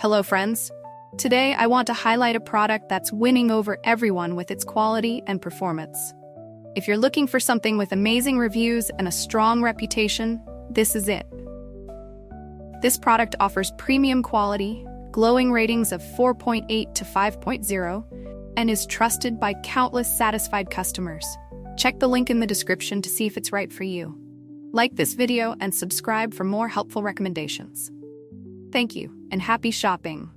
Hello friends! Today I want to highlight a product that's winning over everyone with its quality and performance. If you're looking for something with amazing reviews and a strong reputation, this is it. This product offers premium quality, glowing ratings of 4.8 to 5.0, and is trusted by countless satisfied customers. Check the link in the description to see if it's right for you. Like this video and subscribe for more helpful recommendations. Thank you, and happy shopping!